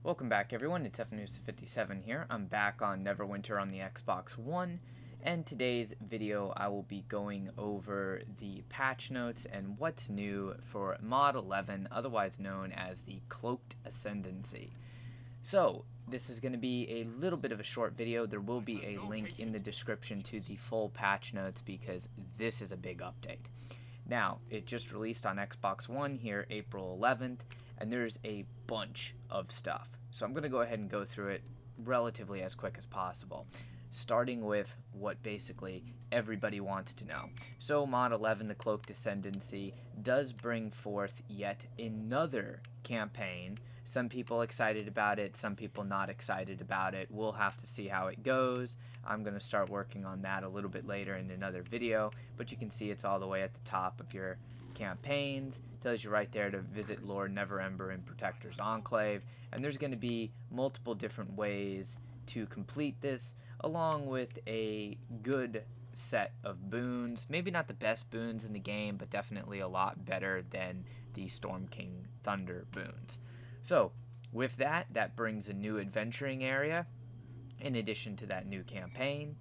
Welcome back everyone, it's FNews57 here. I'm back on Neverwinter on the Xbox One, and today's video I will be going over the patch notes and what's new for mod 11, otherwise known as the Cloaked Ascendancy. So, this is going to be a little bit of a short video. There will be a link in the description to the full patch notes because this is a big update. Now, it just released on Xbox One here April 11th, and there's a bunch of stuff. So I'm going to go ahead and go through it relatively as quick as possible, starting with what basically everybody wants to know. So mod 11, the Cloaked Ascendancy, does bring forth yet another campaign. Some people excited about it, some people not excited about it. We'll have to see how it goes. I'm going to start working on that a little bit later in another video, but you can see it's all the way at the top of your campaigns. Tells you right there to visit Lord Neverember in Protector's Enclave, and there's going to be multiple different ways to complete this, along with a good set of boons. Maybe not the best boons in the game, but definitely a lot better than the Storm King Thunder boons. So with that, that brings a new adventuring area in addition to that new campaign.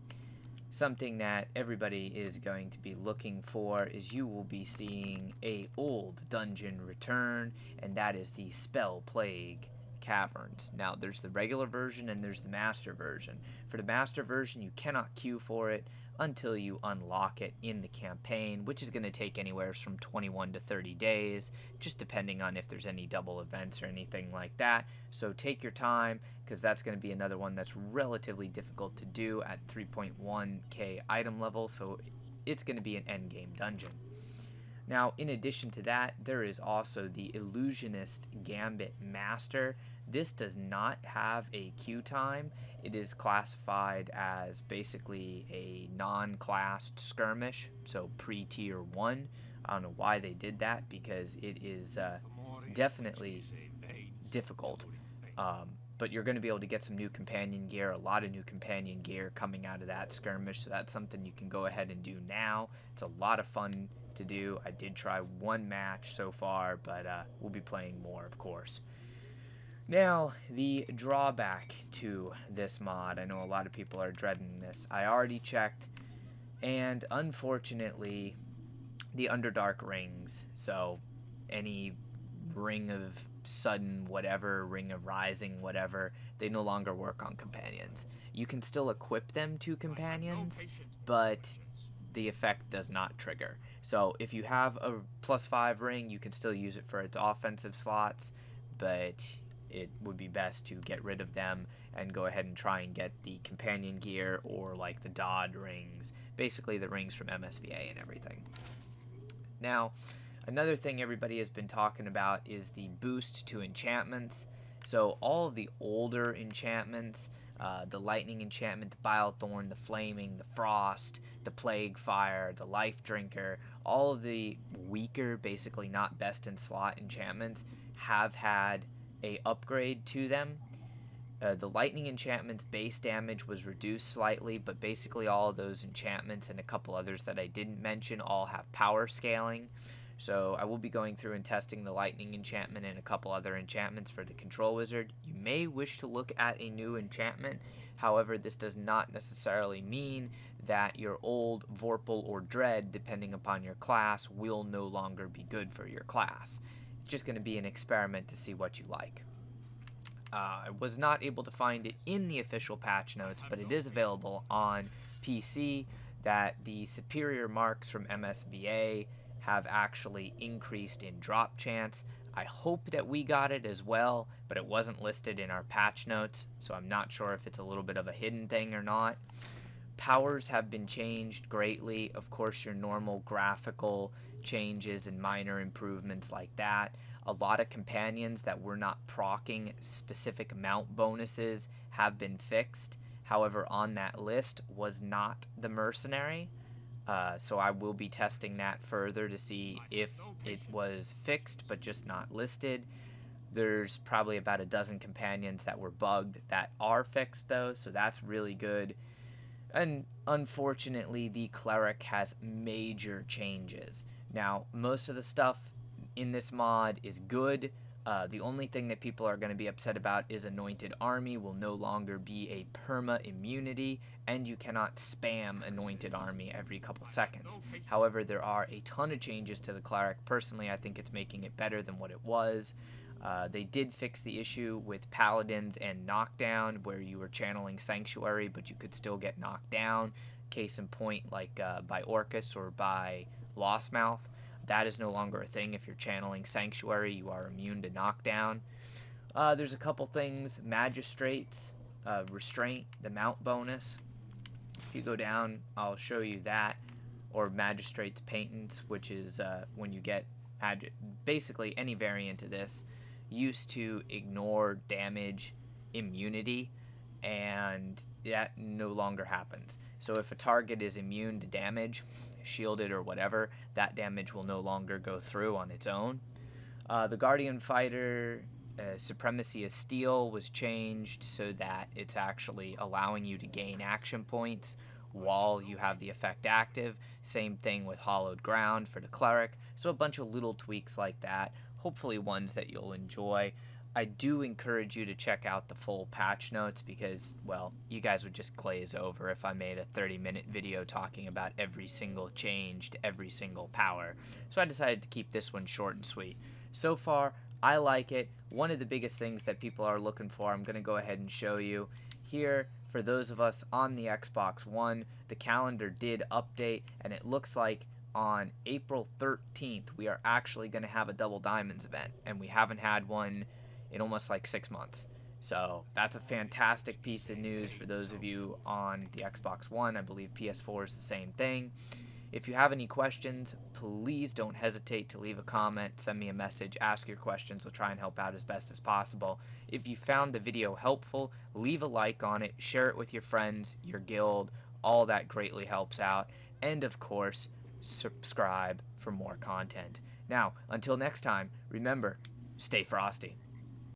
Something that everybody is going to be looking for is you will be seeing a old dungeon return, and that is the Spell Plague Caverns. Now there's the regular version and there's the master version. For the master version, you cannot queue for it until you unlock it in the campaign, which is going to take anywhere from 21 to 30 days, just depending on if there's any double events or anything like that. So take your time, because that's going to be another one that's relatively difficult to do at 3.1k item level, so it's going to be an endgame dungeon. Now, in addition to that, there is also the Illusionist Gambit Master. This does not have a queue time. It is classified as basically a non-classed skirmish, so pre-tier 1. I don't know why they did that, because it is definitely difficult. But you're going to be able to get some new companion gear, a lot of new companion gear coming out of that skirmish, so that's something you can go ahead and do now. It's a lot of fun to do. I did try one match so far, but we'll be playing more, of course. Now, the drawback to this mod, I know a lot of people are dreading this. I already checked, and unfortunately, the Underdark rings, so any Ring of Sudden whatever, Ring of Rising whatever, they no longer work on companions. You can still equip them to companions, but the effect does not trigger. So if you have a +5 ring, you can still use it for its offensive slots, but it would be best to get rid of them and go ahead and try and get the companion gear or like the Dodd rings, basically the rings from MSVA and everything. Now, another thing everybody has been talking about is the boost to enchantments. So all of the older enchantments, the lightning enchantment, the Bilethorn, the flaming, the frost, the plague fire, the life drinker, all of the weaker, basically not best in slot enchantments have had a upgrade to them. The lightning enchantment's base damage was reduced slightly, but basically all of those enchantments and a couple others that I didn't mention all have power scaling. So I will be going through and testing the lightning enchantment and a couple other enchantments for the control wizard. You may wish to look at a new enchantment. However, this does not necessarily mean that your old Vorpal or Dread, depending upon your class, will no longer be good for your class. It's just going to be an experiment to see what you like. I was not able to find it in the official patch notes, but it is available on PC that the superior marks from MSVA have actually increased in drop chance. I hope that we got it as well, but it wasn't listed in our patch notes, so I'm not sure if it's a little bit of a hidden thing or not. Powers have been changed greatly. Of course, your normal graphical changes and minor improvements like that. A lot of companions that were not proccing specific mount bonuses have been fixed. However, on that list was not the mercenary. So I will be testing that further to see if it was fixed but just not listed. There's probably about a dozen companions that were bugged that are fixed though, so that's really good. And unfortunately, the cleric has major changes. Now, most of the stuff in this mod is good. The only thing that people are going to be upset about is Anointed Army will no longer be a perma immunity, and you cannot spam Anointed Army every couple seconds. However, there are a ton of changes to the Cleric. Personally, I think it's making it better than what it was. They did fix the issue with Paladins and Knockdown, where you were channeling Sanctuary, but you could still get knocked down. Case in point, like by Orcus or by Lostmouth. That is no longer a thing. If you're channeling Sanctuary, you are immune to knockdown. There's a couple things. Magistrates, Restraint, the mount bonus. If you go down, I'll show you that. Or Magistrate's Patents, which is when you get basically any variant of this, used to ignore damage immunity, and that no longer happens. So if a target is immune to damage, shielded or whatever, that damage will no longer go through on its own. The Guardian Fighter Supremacy of Steel was changed so that it's actually allowing you to gain action points while you have the effect active. Same thing with Hollowed Ground for the Cleric. So a bunch of little tweaks like that, hopefully ones that you'll enjoy. I do encourage you to check out the full patch notes because, well, you guys would just glaze over if I made a 30-minute video talking about every single change to every single power. So I decided to keep this one short and sweet. So far, I like it. One of the biggest things that people are looking for, I'm going to go ahead and show you here. For those of us on the Xbox One, the calendar did update, and it looks like on April 13th, we are actually going to have a Double Diamonds event, and we haven't had one in almost like 6 months. So that's a fantastic piece of news for those of you on the Xbox One. I believe PS4 is the same thing. If you have any questions, please don't hesitate to leave a comment, send me a message, ask your questions. I'll try and help out as best as possible. If you found the video helpful, leave a like on it, share it with your friends, your guild. All that greatly helps out. And of course, subscribe for more content. Now, until next time, remember, stay frosty.